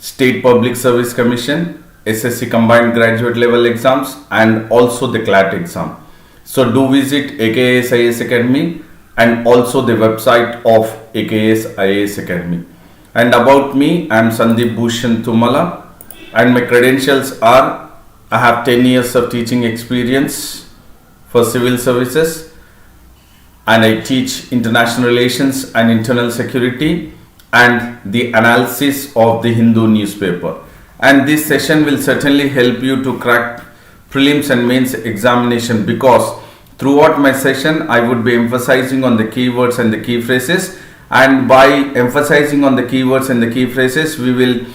State Public Service Commission, SSC Combined Graduate Level Exams, and also the CLAT exam. So do visit AKS IAS Academy and also the website of AKS IAS Academy. And about me, I am Sandeep Bhushan and my credentials are: I have 10 years of teaching experience for civil services, and I teach international relations and internal security and the analysis of the Hindu newspaper. And this session will certainly help you to crack prelims and mains examination, because throughout my session I would be emphasizing on the keywords and the key phrases, and by emphasizing on the keywords and the key phrases we will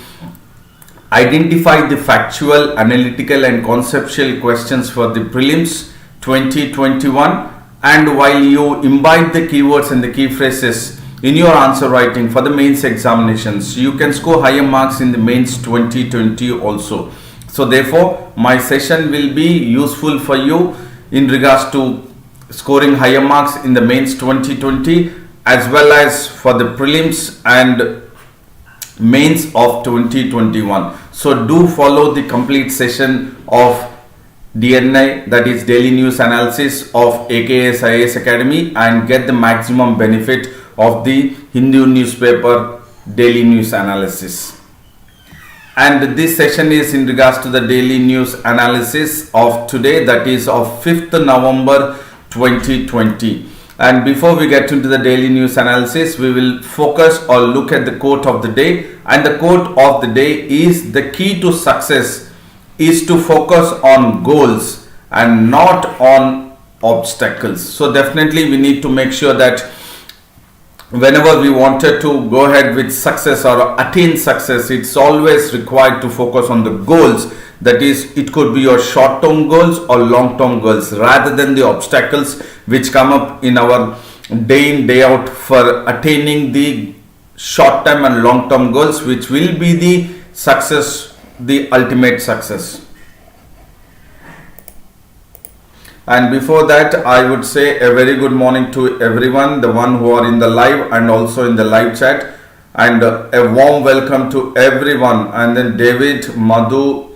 identify the factual, analytical and conceptual questions for the prelims 2021. And while you imbibe the keywords and the key phrases in your answer writing for the mains examinations, you can score higher marks in the mains 2020 also. So therefore my session will be useful for you in regards to scoring higher marks in the mains 2020 as well as for the prelims and mains of 2021. So do follow the complete session of DNI, that is Daily News Analysis of AKS IAS Academy, and get the maximum benefit of the Hindu newspaper Daily News Analysis. And this session is in regards to the Daily News Analysis of today, that is of 5th November 2020. And before we get into the Daily News Analysis, we will focus or look at the quote of the day. And the quote of the day is: the key to success is to focus on goals and not on obstacles. So definitely we need to make sure that whenever we wanted to go ahead with success or attain success, it's always required to focus on the goals. That is, it could be your short-term goals or long-term goals, rather than the obstacles which come up in our day in day out for attaining the short-term and long-term goals, which will be the success, the ultimate success. And before that, I would say a very good morning to everyone, the one who are in the live and also in the live chat, and a warm welcome to everyone. And then David, Madhu,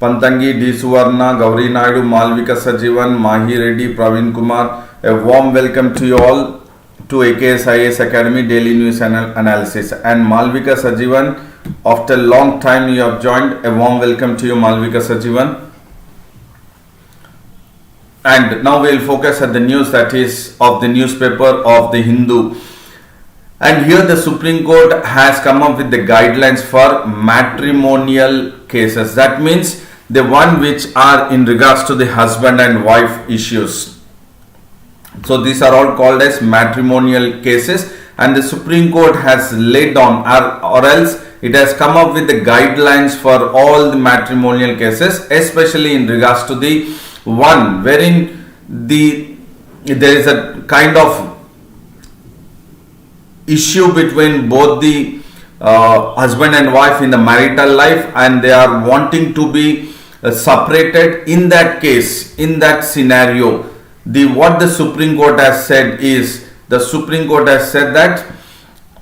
Pantangi, D. Suvarna, Gauri Naidu, Malvika Sajivan, Mahi Reddy, Praveen Kumar, a warm welcome to you all to AKS IAS Academy Daily News Analysis. And Malvika Sajivan, after a long time you have joined, a warm welcome to you, Malvika Sajivan. And now we will focus at the news, that is of the newspaper of the Hindu. And here the Supreme Court has come up with the guidelines for matrimonial cases. That means the one which are in regards to the husband and wife issues. So these are all called as matrimonial cases, and the Supreme Court has laid down or else it has come up with the guidelines for all the matrimonial cases, especially in regards to the one wherein there is a kind of issue between both the husband and wife in the marital life, and they are wanting to be separated. In that case, in that scenario, what the Supreme Court has said is, the Supreme Court has said that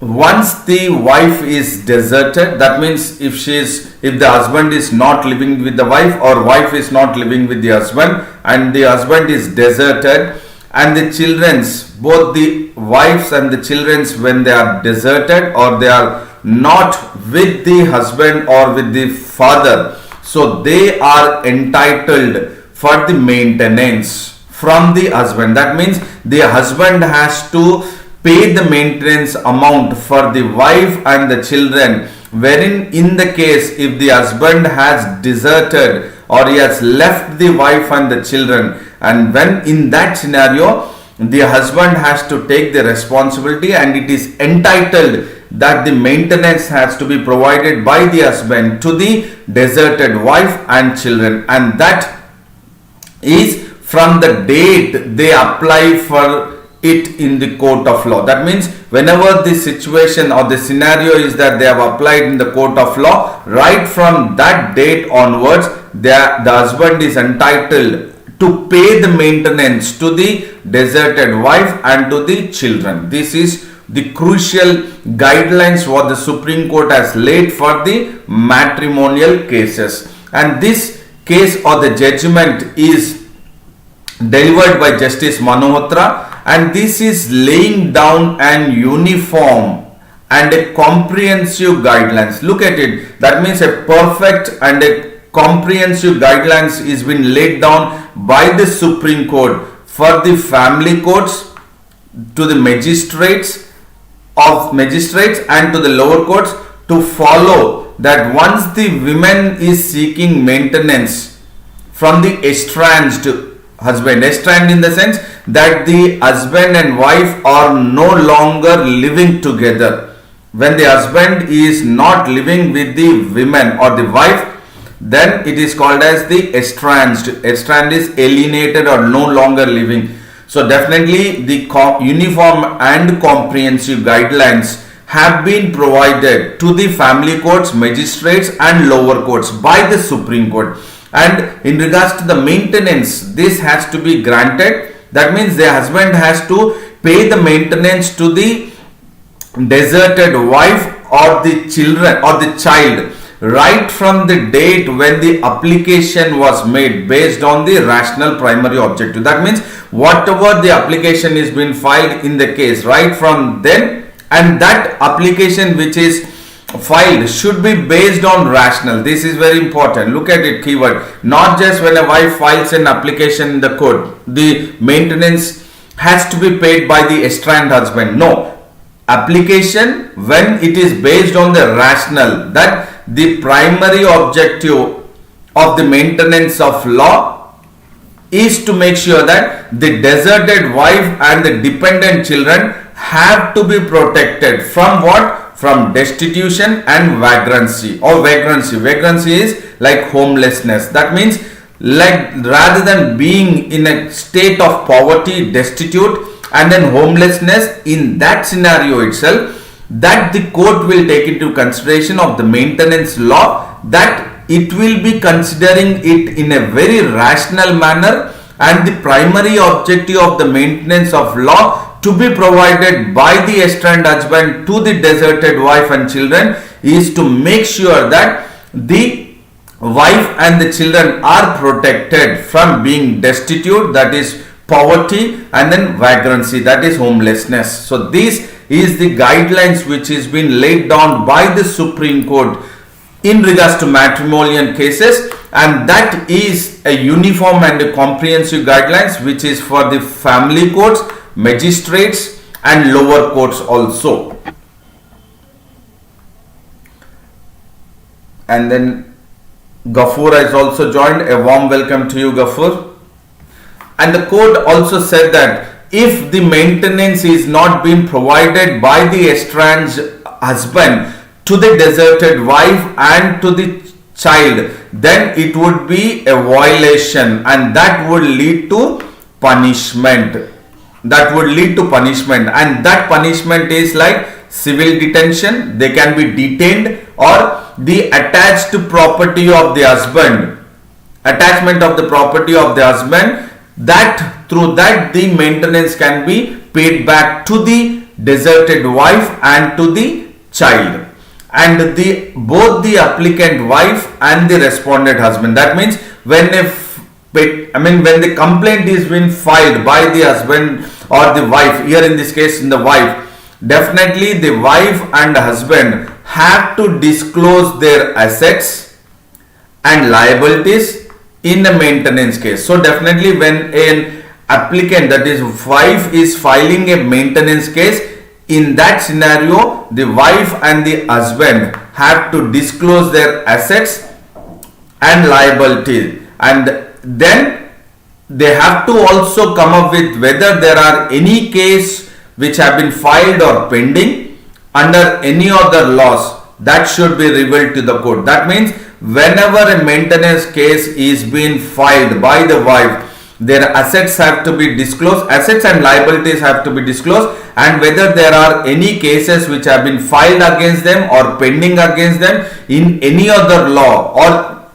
once the wife is deserted, that means if the husband is not living with the wife, or wife is not living with the husband, and the husband is deserted, and the children's, both the wives and the children's, when they are deserted or they are not with the husband or with the father, so they are entitled for the maintenance from the husband. That means the husband has to pay the maintenance amount for the wife and the children, wherein in the case if the husband has deserted or he has left the wife and the children, and when in that scenario the husband has to take the responsibility, and it is entitled that the maintenance has to be provided by the husband to the deserted wife and children, and that is from the date they apply for it in the court of law. That means whenever the situation or the scenario is that they have applied in the court of law, right from that date onwards, the husband is entitled to pay the maintenance to the deserted wife and to the children. This is the crucial guidelines what the Supreme Court has laid for the matrimonial cases. And this case or the judgment is delivered by Justice Manohotra, and this is laying down an uniform and a comprehensive guidelines. Look at it. That means a perfect and a comprehensive guidelines is been laid down by the Supreme Court for the family courts, to the magistrates and to the lower courts to follow, that once the women is seeking maintenance from the estranged husband, estranged in the sense that the husband and wife are no longer living together. When the husband is not living with the women or the wife, then it is called as the estranged. Estranged is alienated or no longer living. So definitely the uniform and comprehensive guidelines have been provided to the family courts, magistrates and lower courts by the Supreme Court. And in regards to the maintenance, this has to be granted. That means the husband has to pay the maintenance to the deserted wife or the children or the child right from the date when the application was made based on the rational primary objective. That means whatever the application is been filed in the case right from then, and that application which is filed should be based on rational. This is very important. Look at it, keyword. Not just when a wife files an application in the court, the maintenance has to be paid by the estranged husband. No. Application when it is based on the rational, that the primary objective of the maintenance of law is to make sure that the deserted wife and the dependent children have to be protected from what? From destitution and vagrancy or vagrancy. Vagrancy is like homelessness. That means like rather than being in a state of poverty, destitute and then homelessness, in that scenario itself, that the court will take into consideration of the maintenance law, that it will be considering it in a very rational manner, and the primary objective of the maintenance of law to be provided by the estranged husband to the deserted wife and children is to make sure that the wife and the children are protected from being destitute, that is poverty, and then vagrancy, that is homelessness. So this is the guidelines which is been laid down by the Supreme Court in regards to matrimonial cases, and that is a uniform and a comprehensive guidelines which is for the family courts, magistrates and lower courts also. And then Gafur has also joined. A warm welcome to you, Gafur. And the court also said that if the maintenance is not being provided by the estranged husband to the deserted wife and to the child, then it would be a violation, and that would lead to punishment. That would lead to punishment, and that punishment is like civil detention. They can be detained, or the attached property of the husband, attachment of the property of the husband, that through that the maintenance can be paid back to the deserted wife and to the child, and both the applicant wife and the respondent husband. That means when when the complaint is being filed by the husband or the wife, here in this case in the wife, definitely the wife and husband have to disclose their assets and liabilities in a maintenance case. So definitely when an applicant, that is wife, is filing a maintenance case, in that scenario the wife and the husband have to disclose their assets and liabilities, and then they have to also come up with whether there are any case which have been filed or pending under any other laws that should be revealed to the court. That means whenever a maintenance case is being filed by the wife, their assets have to be disclosed, assets and liabilities have to be disclosed, and whether there are any cases which have been filed against them or pending against them in any other law or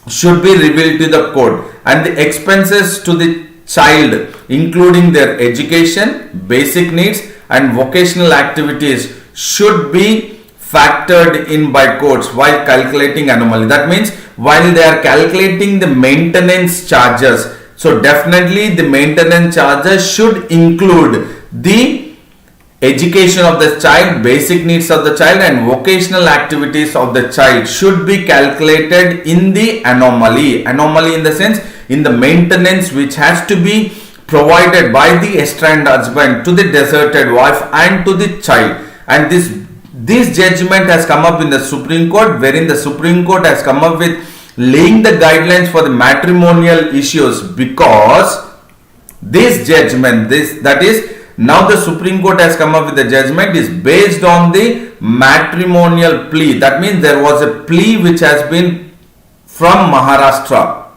should be revealed to the court. And the expenses to the child, including their education, basic needs and vocational activities should be factored in by courts while calculating anomaly. That means while they are calculating the maintenance charges, so definitely the maintenance charges should include the education of the child, basic needs of the child, and vocational activities of the child should be calculated in the anomaly. Anomaly in the sense, in the maintenance which has to be provided by the estranged husband to the deserted wife and to the child. And this judgment has come up in the Supreme Court, wherein the Supreme Court has come up with laying the guidelines for the matrimonial issues, because this judgment, that is, now the Supreme Court has come up with the judgment is based on the matrimonial plea. That means there was a plea which has been from Maharashtra,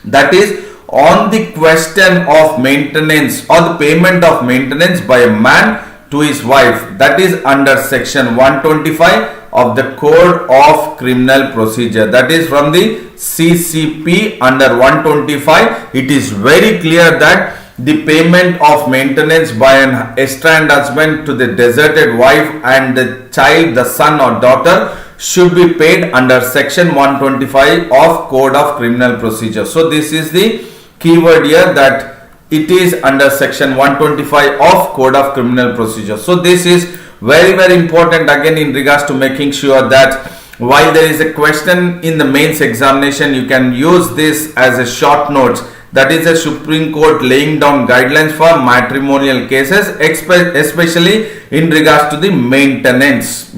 that is on the question of maintenance or the payment of maintenance by a man to his wife, that is under section 125 of the Code of Criminal Procedure, that is from the CCP under 125. It is very clear that the payment of maintenance by an estranged husband to the deserted wife and the child, the son or daughter, should be paid under section 125 of Code of Criminal Procedure. So this is the keyword here, that it is under section 125 of Code of Criminal Procedure. So this is very important again in regards to making sure that while there is a question in the mains examination, you can use this as a short notes. That is a Supreme Court laying down guidelines for matrimonial cases, especially in regards to the maintenance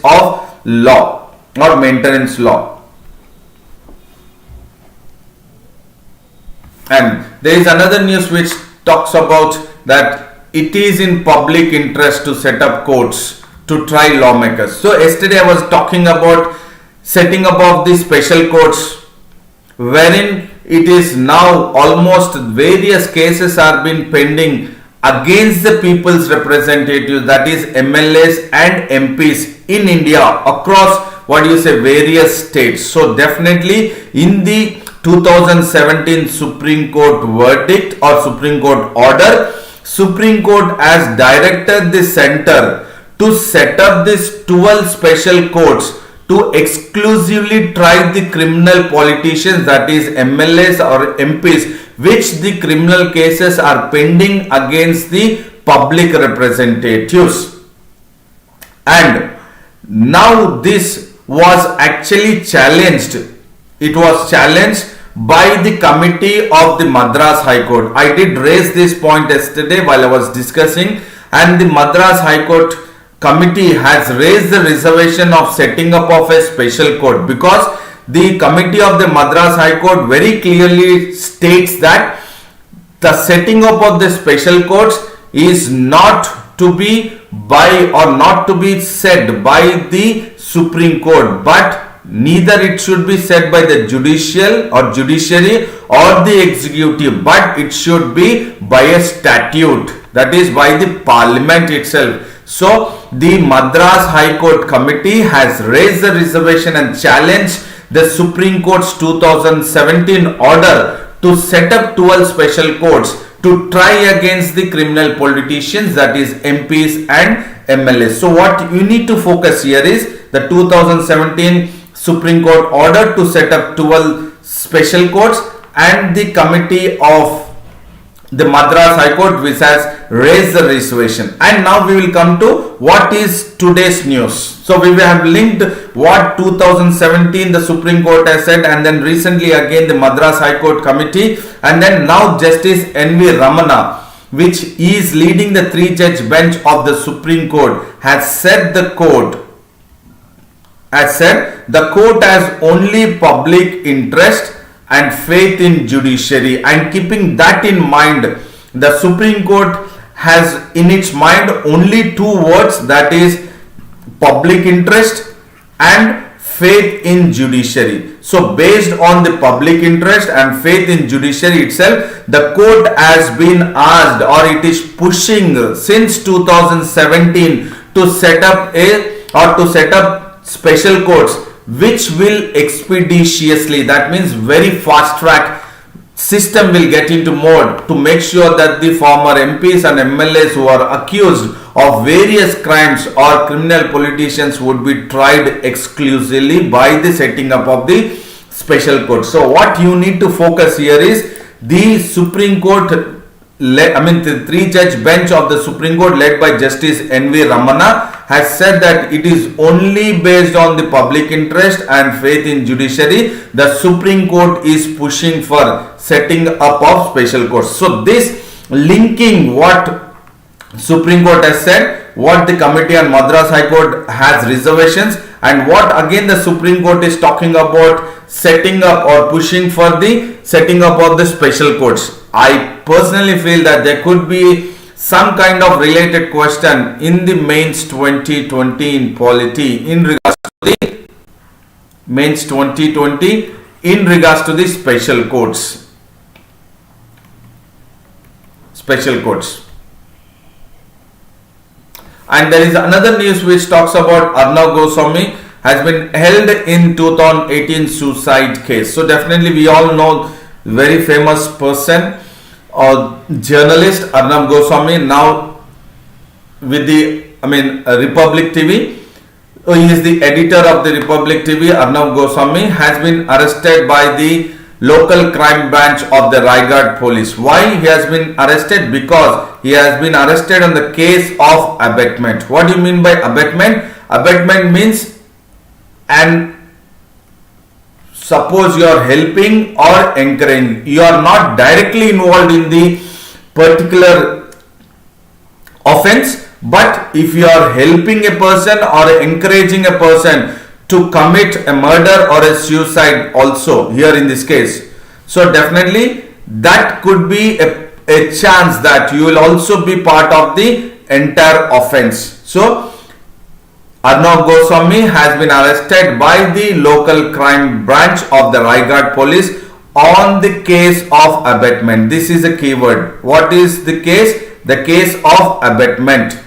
of law or maintenance law. And there is another news which talks about that it is in public interest to set up courts to try lawmakers. So yesterday I was talking about setting up of the special courts, wherein it is now almost various cases are been pending against the people's representatives, that is MLAs and MPs in India across various states. So definitely in the 2017 Supreme Court verdict or Supreme Court order, Supreme Court has directed the center to set up these 12 special courts to exclusively try the criminal politicians, that is MLAs or MPs, which the criminal cases are pending against the public representatives. And now this was actually challenged. It was challenged by the committee of the Madras High Court. I did raise this point yesterday while I was discussing, and the Madras High Court committee has raised the reservation of setting up of a special court, because the committee of the Madras High Court very clearly states that the setting up of the special courts is not to be by or not to be said by the Supreme Court, but neither it should be said by the judiciary or the executive, but it should be by a statute, that is by the parliament itself. So the Madras High Court committee has raised the reservation and challenged the Supreme Court's 2017 order to set up 12 special courts to try against the criminal politicians, that is MPs and MLAs. So what you need to focus here is the 2017 Supreme Court order to set up 12 special courts and the committee of the Madras High Court which has raised the reservation. And now we will come to what is today's news. So we have linked what 2017 the Supreme Court has said, and then recently again the Madras High Court committee, and then now Justice N.V. Ramana, which is leading the 3-judge bench of the Supreme Court, has said the court has only public interest and faith in judiciary, and keeping that in mind, the Supreme Court has in its mind only two words, that is public interest and faith in judiciary. So based on the public interest and faith in judiciary itself, the court has been asked, or it is pushing since 2017 to set up special courts which will expeditiously, that means very fast track, system will get into mode to make sure that the former MPs and MLAs who are accused of various crimes or criminal politicians would be tried exclusively by the setting up of the special court. So what you need to focus here is the Supreme Court, the three-judge bench of the Supreme Court led by Justice N.V. Ramana has said that it is only based on the public interest and faith in judiciary. The Supreme Court is pushing for setting up of special courts. So this linking what Supreme Court has said, what the Committee on Madras High Court has reservations, and what again the Supreme Court is talking about setting up or pushing for the setting up of the special courts. I personally feel that there could be some kind of related question in the mains 2020 in polity in regards to the mains 2020 in regards to the special courts. And there is another news which talks about Arnab Goswami has been held in 2018 suicide case. So definitely we all know very famous person or journalist Arnab Goswami, now with the Republic TV. He is the editor of the Republic TV. Arnab Goswami has been arrested by the local crime branch of the Raigad police. Why he has been arrested? Because he has been arrested on the case of abetment. What do you mean by abetment? Abetment means, and suppose you are helping or encouraging, you are not directly involved in the particular offense, but if you are helping a person or encouraging a person to commit a murder or a suicide also here in this case, so definitely that could be a chance that you will also be part of the entire offense. So Arnab Goswami has been arrested by the local crime branch of the Raigad police on the case of abetment. This is a keyword. What is the case? The case of abetment.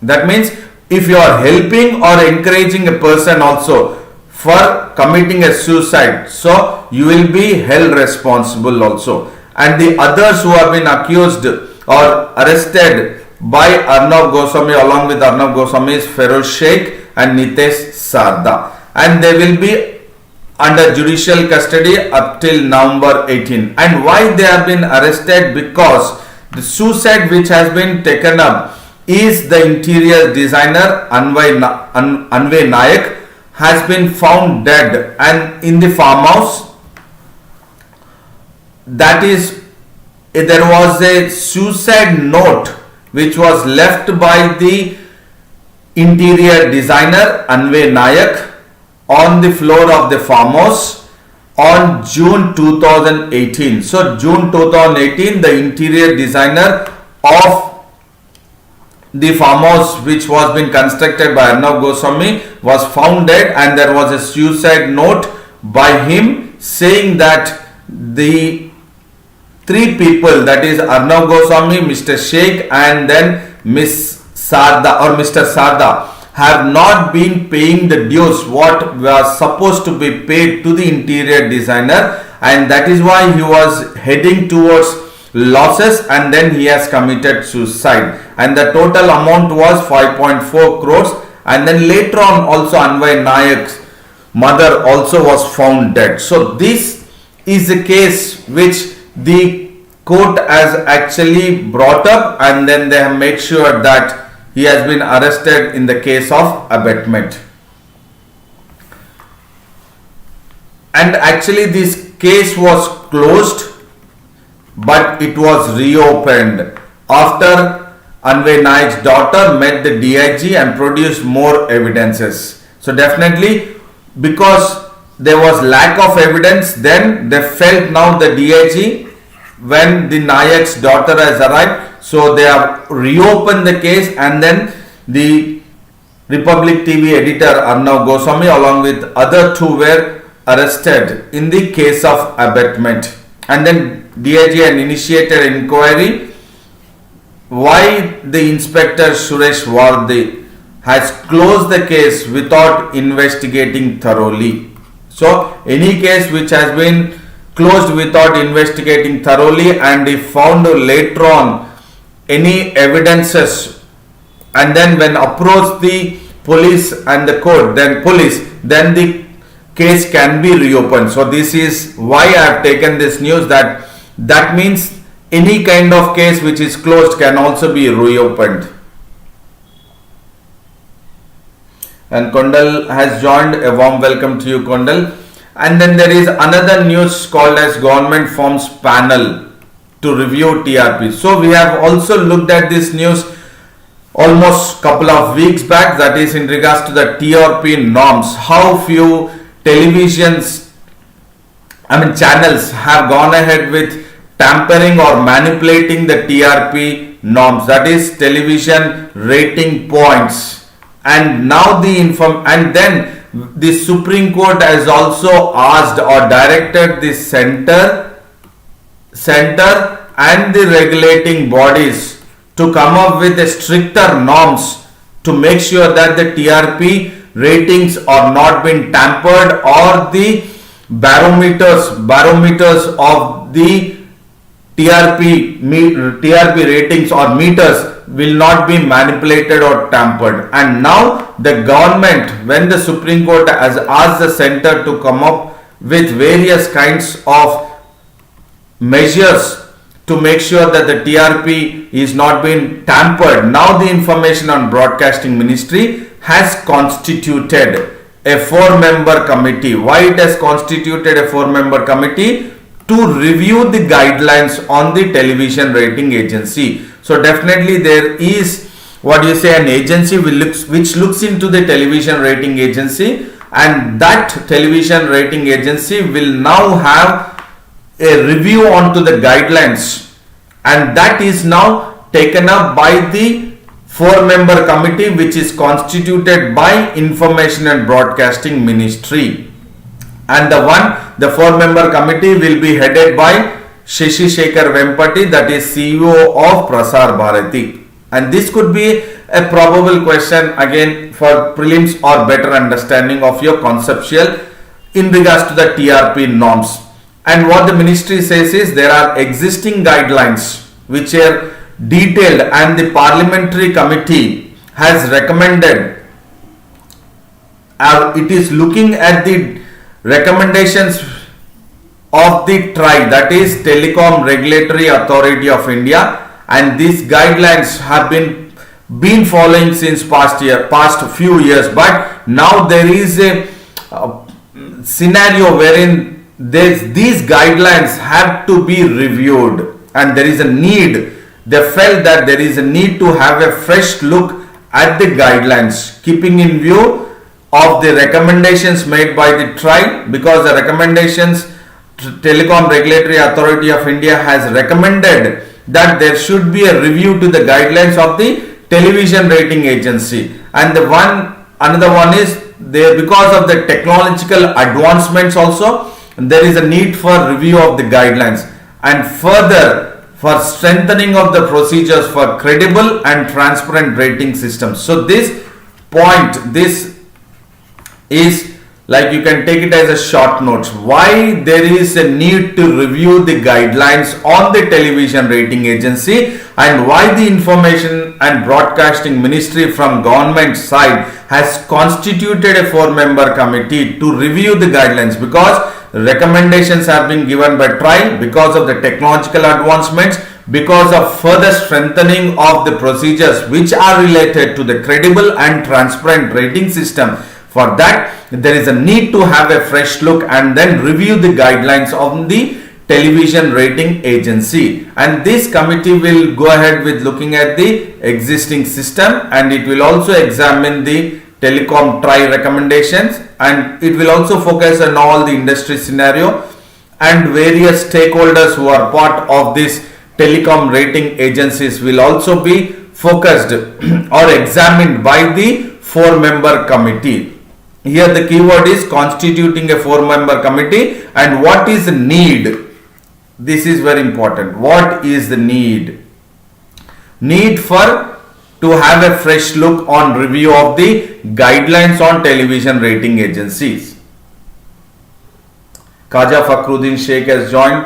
That means if you are helping or encouraging a person also for committing a suicide, so you will be held responsible also. And the others who have been accused or arrested by Arnab Goswami along with Arnab Goswami is Feroz Sheikh and Nitesh Sarda, and they will be under judicial custody up till November 18. And why they have been arrested? Because the suicide which has been taken up is the interior designer Anvay Nayak has been found dead and in the farmhouse. That is, there was a suicide note which was left by the interior designer Anvay Nayak on the floor of the farmhouse on June 2018. So June 2018, the interior designer of the farmhouse which was being constructed by Arnab Goswami was found dead, and there was a suicide note by him saying that the three people, that is Arnab Goswami, Mr. Sheikh and then Miss Sarda or Mr. Sarda, have not been paying the dues what was supposed to be paid to the interior designer, and that is why he was heading towards losses and then he has committed suicide, and the total amount was 5.4 crores. And then later on also Anvay Nayak's mother also was found dead. So this is the case which the court has actually brought up, and then they have made sure that he has been arrested in the case of abetment. And actually this case was closed, but it was reopened after Anvay Nayak's daughter met the DIG and produced more evidences. So definitely, because there was lack of evidence, then they felt now the DIG, when the Nayak's daughter has arrived, so they have reopened the case, and then the Republic TV editor Arnab Goswami along with other two were arrested in the case of abetment. And then DIG had initiated inquiry why the inspector Suresh Vardi has closed the case without investigating thoroughly. So any case which has been closed without investigating thoroughly, and if found later on any evidences, and then when approach the police and the court, then the case can be reopened. So this is why I have taken this news, that means any kind of case which is closed can also be reopened. And Kondal has joined. A warm welcome to you, Kondal. And then there is another news called as Government Forms Panel to review TRP. So we have also looked at this news almost couple of weeks back, that is in regards to the TRP norms. How few channels have gone ahead with tampering or manipulating the TRP norms, that is television rating points. And now and then the Supreme Court has also asked or directed the center and the regulating bodies to come up with a stricter norms to make sure that the TRP ratings are not being tampered, or the barometers of the TRP ratings or meters will not be manipulated or tampered. And now the government, when the Supreme Court has asked the center to come up with various kinds of measures to make sure that the TRP is not being tampered, now the Information and Broadcasting Ministry has constituted a 4-member committee. Why it has constituted a 4-member committee? To review the guidelines on the television rating agency. So definitely there is an agency which looks into the television rating agency, and that television rating agency will now have a review onto the guidelines, and that is now taken up by the 4-member committee which is constituted by Information and Broadcasting Ministry. And the 4-member committee will be headed by Shashi Shekhar Vempati, that is CEO of Prasar Bharati. And this could be a probable question again for prelims or better understanding of your conceptual in regards to the TRP norms. And what the ministry says is there are existing guidelines which are detailed, and the parliamentary committee has recommended, it is looking at the recommendations of the TRAI, that is Telecom Regulatory Authority of India, and these guidelines have been following since past few years, but now there is a scenario wherein these guidelines have to be reviewed, and there is a need. They felt that there is a need to have a fresh look at the guidelines, keeping in view of the recommendations made by the TRAI, because the recommendations Telecom Regulatory Authority of India has recommended that there should be a review to the guidelines of the television rating agency. And another one is there, because of the technological advancements also, there is a need for review of the guidelines, and further for strengthening of the procedures for credible and transparent rating systems. So this is like, you can take it as a short notes, why there is a need to review the guidelines on the television rating agency, and why the Information and Broadcasting Ministry from government side has constituted a 4-member committee to review the guidelines, because recommendations have been given by TRAI because of the technological advancements, because of further strengthening of the procedures which are related to the credible and transparent rating system. For that, there is a need to have a fresh look and then review the guidelines of the television rating agency. And this committee will go ahead with looking at the existing system, and it will also examine the telecom TRAI recommendations, and it will also focus on all the industry scenario, and various stakeholders who are part of this telecom rating agencies will also be focused or examined by the 4-member committee. Here the keyword is constituting a 4-member committee. And what is the need? This is very important. What is the need? Need to have a fresh look on review of the guidelines on television rating agencies. Khaja Fakhruddin Sheikh has joined.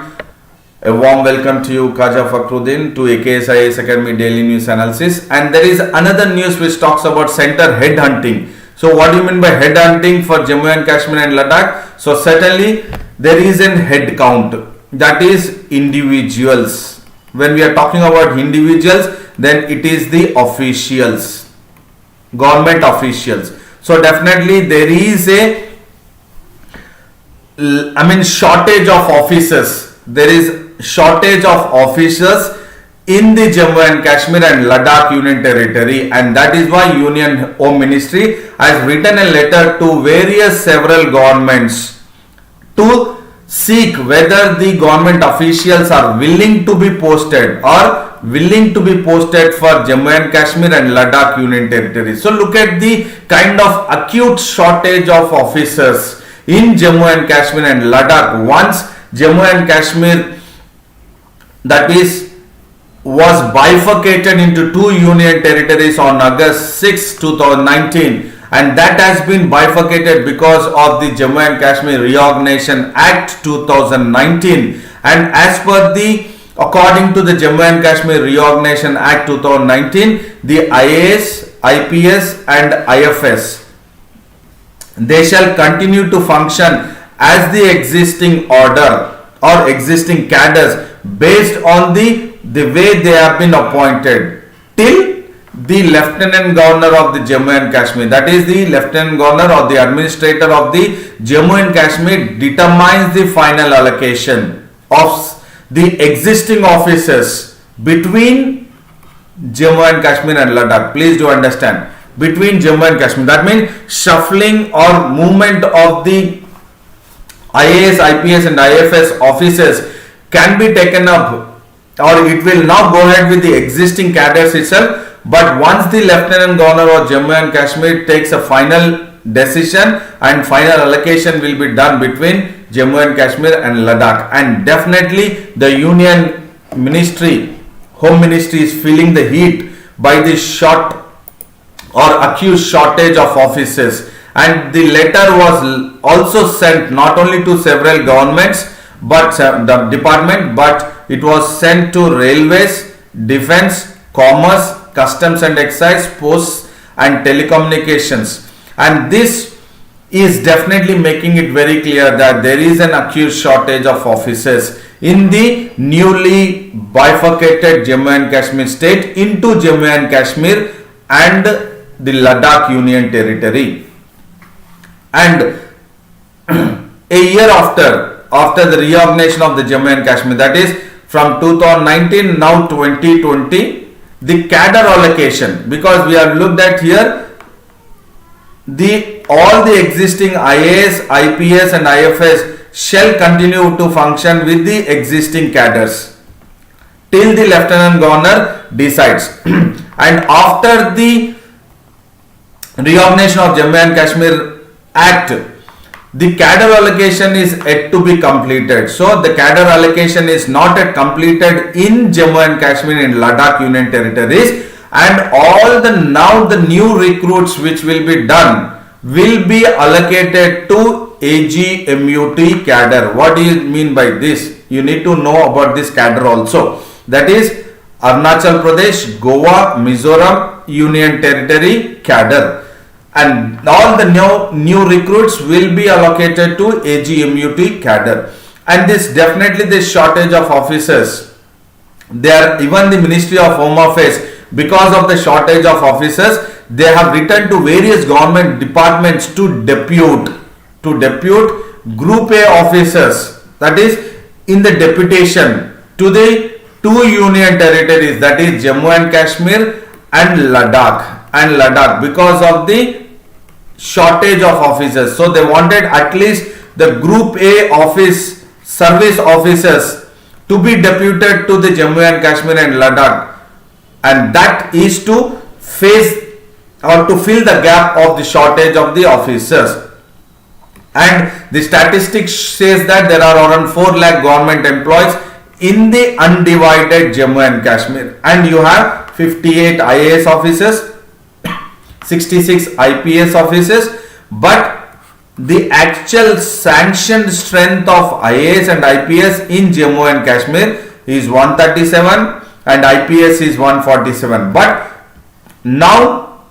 A warm welcome to you, Khaja Fakhruddin, to AKS IAS Academy Daily News Analysis. And there is another news which talks about center headhunting. So what do you mean by headhunting for Jammu and Kashmir and Ladakh? So certainly there is a head count, that is individuals. When we are talking about individuals, then it is the officials, government officials. So definitely there is a shortage of officers. There is shortage of officers in the Jammu and Kashmir and Ladakh Union Territory, and that is why Union Home Ministry has written a letter to various several governments to seek whether the government officials are willing to be posted or willing to be posted for Jammu and Kashmir and Ladakh Union Territory. So look at the kind of acute shortage of officers in Jammu and Kashmir and Ladakh. Once Jammu and Kashmir, that is, was bifurcated into two union territories on August 6, 2019, and that has been bifurcated because of the Jammu and Kashmir Reorganization Act 2019. And as per according to the Jammu and Kashmir Reorganization Act 2019, the IAS, IPS and IFS, they shall continue to function as the existing order or existing cadres based on the way they have been appointed till the Lieutenant Governor of the Jammu and Kashmir, that is the Lieutenant Governor or the Administrator of the Jammu and Kashmir, determines the final allocation of the existing officers between Jammu and Kashmir and Ladakh. Please do understand, between Jammu and Kashmir. That means shuffling or movement of the IAS, IPS and IFS officers can be taken up, or it will now go ahead with the existing cadres itself. But once the Lieutenant Governor of Jammu and Kashmir takes a final decision, and final allocation will be done between Jammu and Kashmir and Ladakh. And definitely the Union Ministry, Home Ministry, is feeling the heat by the short or acute shortage of officers. And the letter was also sent not only to several governments but the department, but it was sent to railways, defense, commerce, customs and excise, posts and telecommunications. And this is definitely making it very clear that there is an acute shortage of officers in the newly bifurcated Jammu and Kashmir state into Jammu and Kashmir and the Ladakh Union Territory. And a year after the reorganization of the Jammu and Kashmir, that is from 2019 now 2020, the cadre allocation, because we have looked at here all the existing IAS, IPS and IFS shall continue to function with the existing cadres till the Lieutenant Governor decides. And after the reorganization of Jammu and Kashmir Act, the cadre allocation is yet to be completed. So the cadre allocation is not yet completed in Jammu and Kashmir and Ladakh Union Territories, and all the new recruits which will be done will be allocated to AGMUT cadre. What do you mean by this? You need to know about this cadre also. That is Arunachal Pradesh, Goa, Mizoram Union Territory cadre. And all the new recruits will be allocated to AGMUT cadre. And this shortage of officers, even the Ministry of Home Affairs, because of the shortage of officers, they have written to various government departments to depute Group A officers, that is in the deputation, to the two union territories, that is Jammu and Kashmir and Ladakh, because of the shortage of officers. So they wanted at least the Group A office service officers to be deputed to the Jammu and Kashmir and Ladakh, and that is to face or to fill the gap of the shortage of the officers. And the statistics says that there are around 4 lakh government employees in the undivided Jammu and Kashmir, and you have 58 IAS officers, 66 IPS officers, but the actual sanctioned strength of IAS and IPS in Jammu and Kashmir is 137 and IPS is 147. But now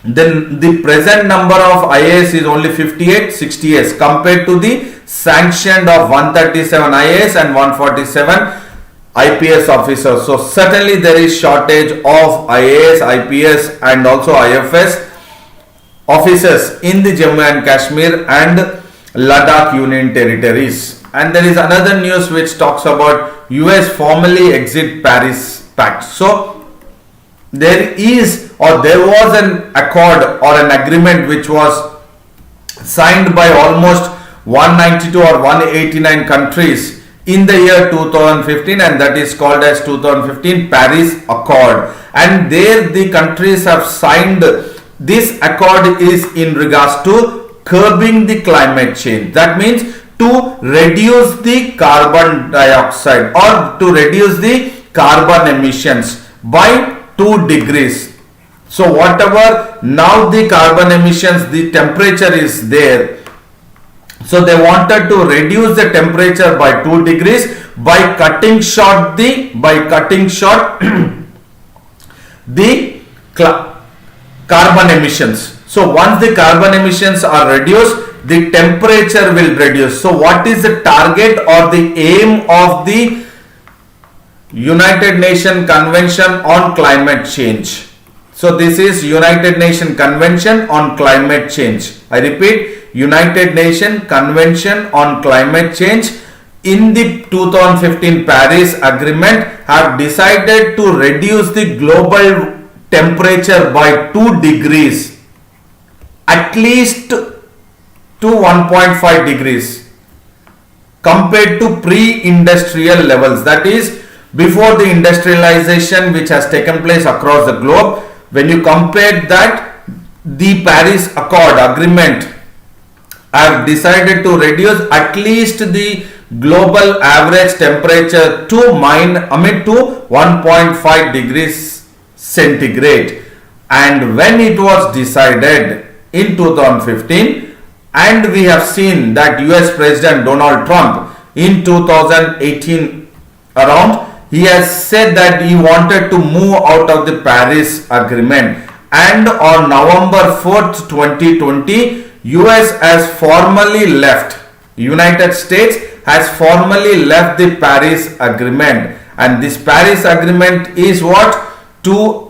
the present number of IAS is only 58, 60 years compared to the sanctioned of 137 IAS and 147 IPS officers. So certainly there is shortage of IAS, IPS and also IFS officers in the Jammu and Kashmir and Ladakh Union territories. And there is another news which talks about US formally exit Paris Pact. So there was an accord or an agreement which was signed by almost 192 or 189 countries in the year 2015, and that is called as 2015 Paris Accord. And there the countries have signed. This accord is in regards to curbing the climate change. That means to reduce the carbon dioxide or to reduce the carbon emissions by 2 degrees. So whatever now the carbon emissions, the temperature is there. So they wanted to reduce the temperature by 2 degrees by cutting short the carbon emissions. So once the carbon emissions are reduced, the temperature will reduce. So what is the target or the aim of the United Nations Convention on Climate Change? So this is United Nations Convention on Climate Change. I repeat, United Nations Convention on Climate Change in the 2015 Paris Agreement have decided to reduce the global temperature by 2 degrees at least to 1.5 degrees compared to pre-industrial levels, that is before the industrialization which has taken place across the globe. When you compare that, the Paris Accord agreement have decided to reduce at least the global average temperature to 1.5 degrees centigrade. And when it was decided in 2015, and we have seen that US President Donald Trump in 2018 around, he has said that he wanted to move out of the Paris Agreement, and on November 4th 2020 US has formally left, United States has formally left the Paris Agreement. And this Paris Agreement is what? To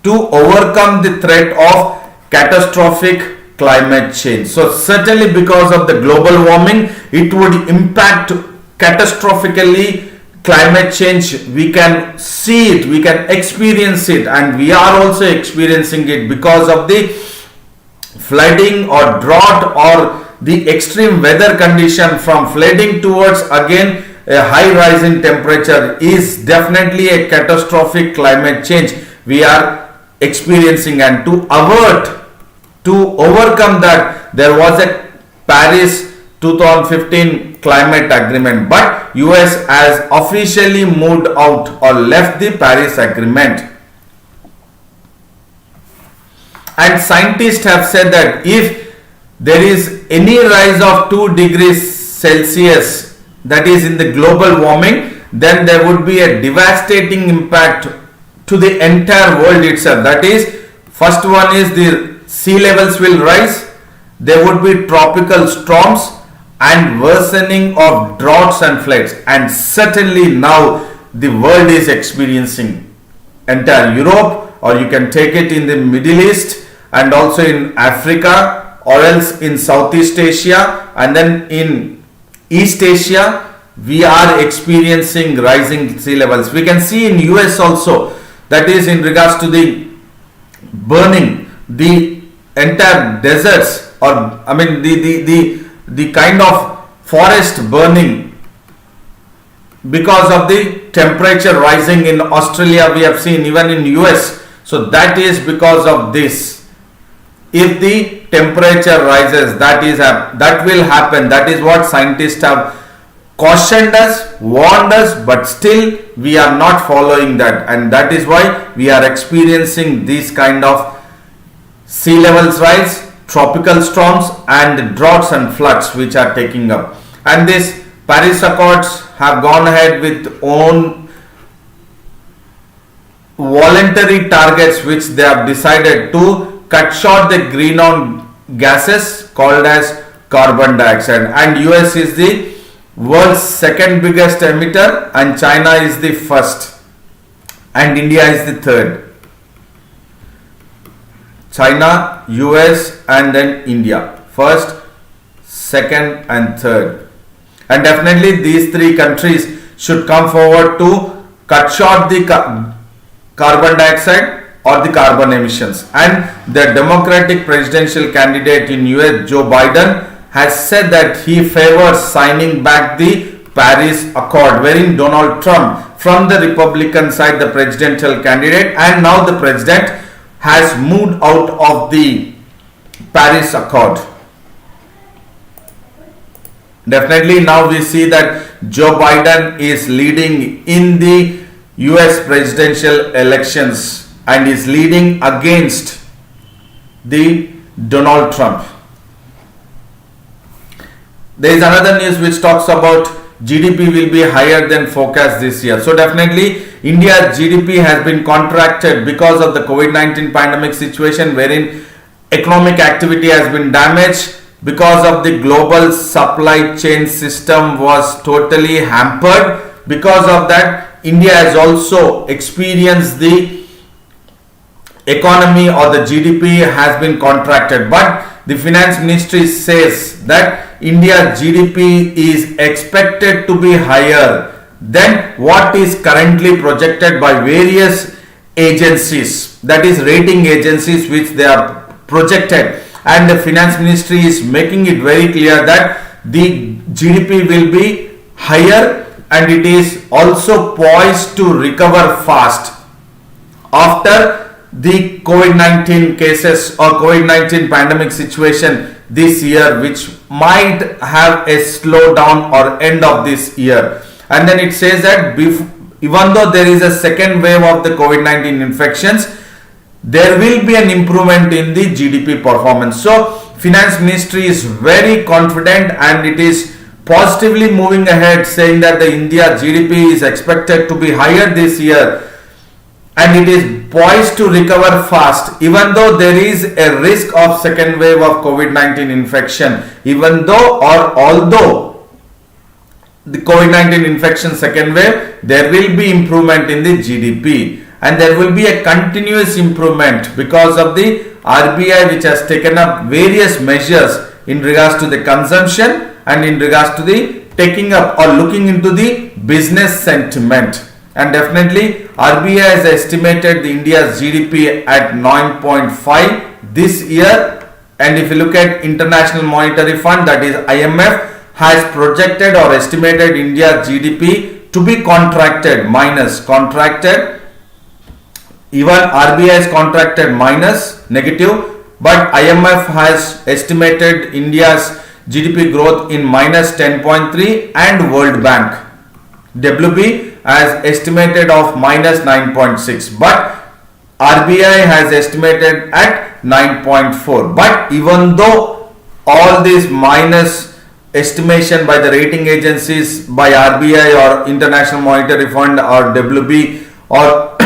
overcome the threat of catastrophic climate change. So certainly because of the global warming, it would impact catastrophically climate change. We can see it, we can experience it, and we are also experiencing it because of the flooding or drought or the extreme weather condition. From flooding towards again a high rise in temperature is definitely a catastrophic climate change we are experiencing. And to overcome that, there was a Paris 2015 climate agreement, but US has officially moved out or left the Paris Agreement. And scientists have said that if there is any rise of 2 degrees Celsius, that is in the global warming, then there would be a devastating impact to the entire world itself. That is, first one is the sea levels will rise, there would be tropical storms and worsening of droughts and floods. And certainly now the world is experiencing, entire Europe, or you can take it in the Middle East and also in Africa, or else in Southeast Asia, and then in East Asia, we are experiencing rising sea levels. We can see in US also, that is in regards to the burning, the entire deserts, or I mean the kind of forest burning because of the temperature rising in Australia, we have seen, even in US. So that is because of this. If the temperature rises, that will happen. That is what scientists have cautioned us, warned us, but still we are not following that, and that is why we are experiencing these kind of sea levels rise, tropical storms and droughts and floods which are taking up. And this Paris Accords have gone ahead with own voluntary targets which they have decided to cut short the greenhouse gases called as carbon dioxide, and US is the world's second biggest emitter and China is the first and India is the third. China, US and then India, first, second and third. And definitely these three countries should come forward to cut short the carbon dioxide or the carbon emissions. And the Democratic presidential candidate in US, Joe Biden, has said that he favors signing back the Paris Accord, wherein Donald Trump from the Republican side, the presidential candidate, and now the president has moved out of the Paris Accord. Definitely now we see that Joe Biden is leading in the US presidential elections and is leading against the Donald Trump. There is another news which talks about GDP will be higher than forecast this year. So definitely India's GDP has been contracted because of the COVID-19 pandemic situation, wherein economic activity has been damaged because of the global supply chain system was totally hampered. Because of that, India has also experienced the economy or the GDP has been contracted, but the finance ministry says that India's GDP is expected to be higher than what is currently projected by various agencies, that is rating agencies which they are projected, and the finance ministry is making it very clear that the GDP will be higher and it is also poised to recover fast after the COVID-19 cases or COVID-19 pandemic situation this year, which might have a slowdown or end of this year. And then it says that even though there is a second wave of the COVID-19 infections, there will be an improvement in the GDP performance. So finance ministry is very confident and it is positively moving ahead, saying that the India GDP is expected to be higher this year and it is poised to recover fast, even though there is a risk of second wave of COVID-19 infection. Even though or although the COVID-19 infection second wave, there will be improvement in the GDP and there will be a continuous improvement because of the RBI, which has taken up various measures in regards to the consumption and in regards to the taking up or looking into the business sentiment. And definitely RBI has estimated the India's GDP at 9.5 this year, and if you look at International Monetary Fund, that is IMF, has projected or estimated India's GDP to be contracted, even RBI has contracted minus, negative, but IMF has estimated India's GDP growth in minus 10.3 and World Bank, WB, as estimated of minus 9.6, but RBI has estimated at 9.4. But even though all these minus estimation by the rating agencies, by RBI or International Monetary Fund or WB or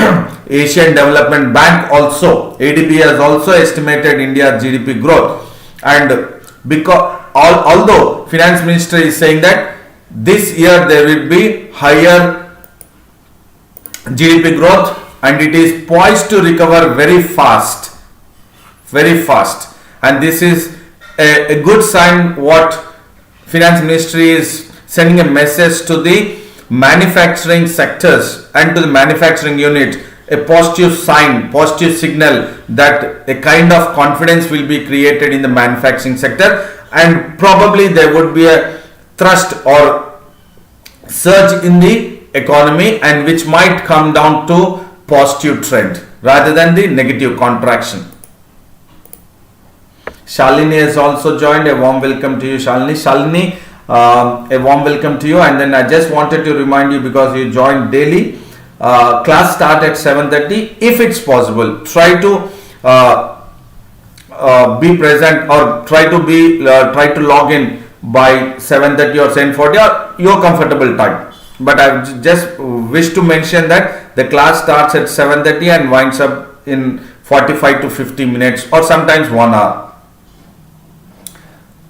Asian Development Bank also, ADB has also estimated India's GDP growth, and because although finance ministry is saying that this year there will be higher GDP growth and it is poised to recover very fast, and this is a good sign. What finance ministry is sending a message to the manufacturing sectors and to the manufacturing unit, a positive sign, positive signal that a kind of confidence will be created in the manufacturing sector, and probably there would be a thrust or surge in the economy, and which might come down to positive trend rather than the negative contraction. Shalini has also joined. A warm welcome to you, Shalini. Shalini, a warm welcome to you. And then I just wanted to remind you, because you joined daily, class start at 7:30. If it's possible, try to be present or try to log in by 7:30 or 7:40 or your comfortable time. But I just wish to mention that the class starts at 7:30 and winds up in 45 to 50 minutes or sometimes 1 hour.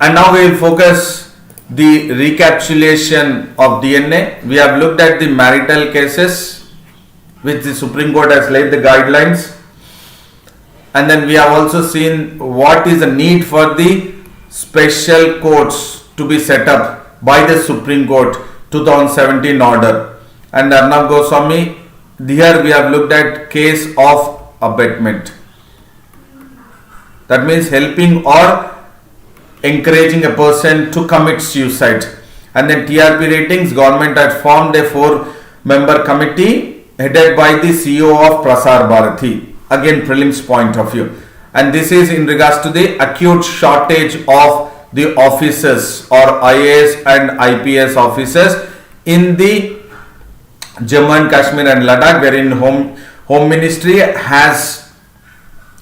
And now we will focus the recapitulation of DNA. We have looked at the marital cases which the Supreme Court has laid the guidelines, and then we have also seen what is the need for the special courts to be set up by the Supreme Court 2017 order. And Arnab Goswami, here we have looked at case of abetment, that means helping or encouraging a person to commit suicide. And then TRP ratings, government had formed a 4-member committee headed by the CEO of Prasar Bharati, again prelims point of view, and this is in regards to the acute shortage of the officers or IAS and IPS officers in the Jammu and Kashmir and Ladakh, wherein Home Ministry has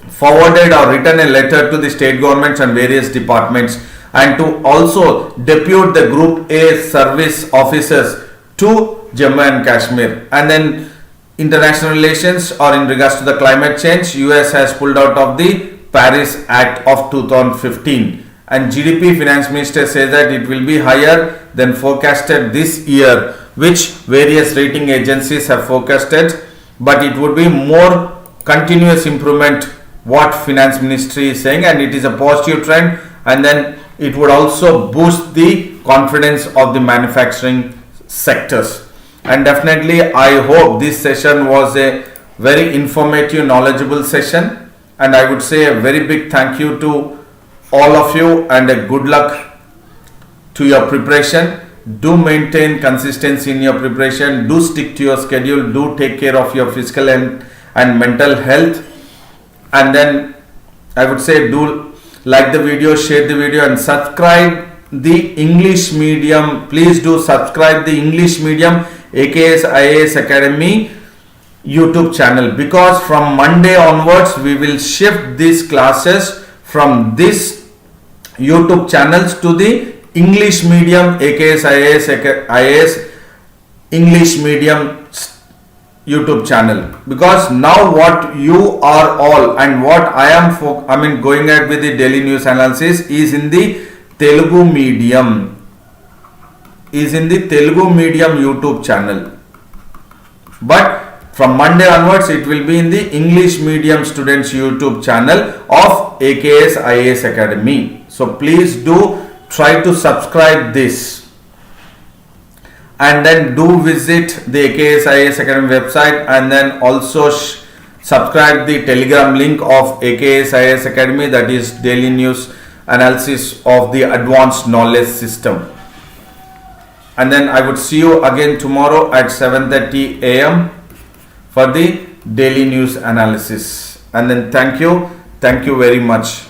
forwarded or written a letter to the state governments and various departments, and to also depute the Group A service officers to Jammu and Kashmir. And then international relations, or in regards to the climate change, US has pulled out of the Paris Act of 2015, and GDP finance minister says that it will be higher than forecasted this year, which various rating agencies have forecasted, but it would be more continuous improvement what finance ministry is saying, and it is a positive trend, and then it would also boost the confidence of the manufacturing sectors. And definitely I hope this session was a very informative, knowledgeable session, and I would say a very big thank you to all of you and a good luck to your preparation. Do maintain consistency in your preparation, do stick to your schedule, do take care of your physical and mental health, and then I would say do like the video, share the video, and subscribe the English medium. Please do subscribe the English medium AKS IAS Academy YouTube channel, because from Monday onwards we will shift these classes from this YouTube channels to the English medium AKS IAS English medium YouTube channel, because now what you are all and what I am going at with the daily news analysis is in the Telugu medium, YouTube channel, but from Monday onwards it will be in the English medium students YouTube channel of AKS IAS Academy. So please do try to subscribe this, and then do visit the AKS IAS Academy website, and then also subscribe the Telegram link of AKS IAS Academy, that is daily news analysis of the advanced knowledge system. And then I would see you again tomorrow at 7:30 a.m. for the daily news analysis. And then thank you very much.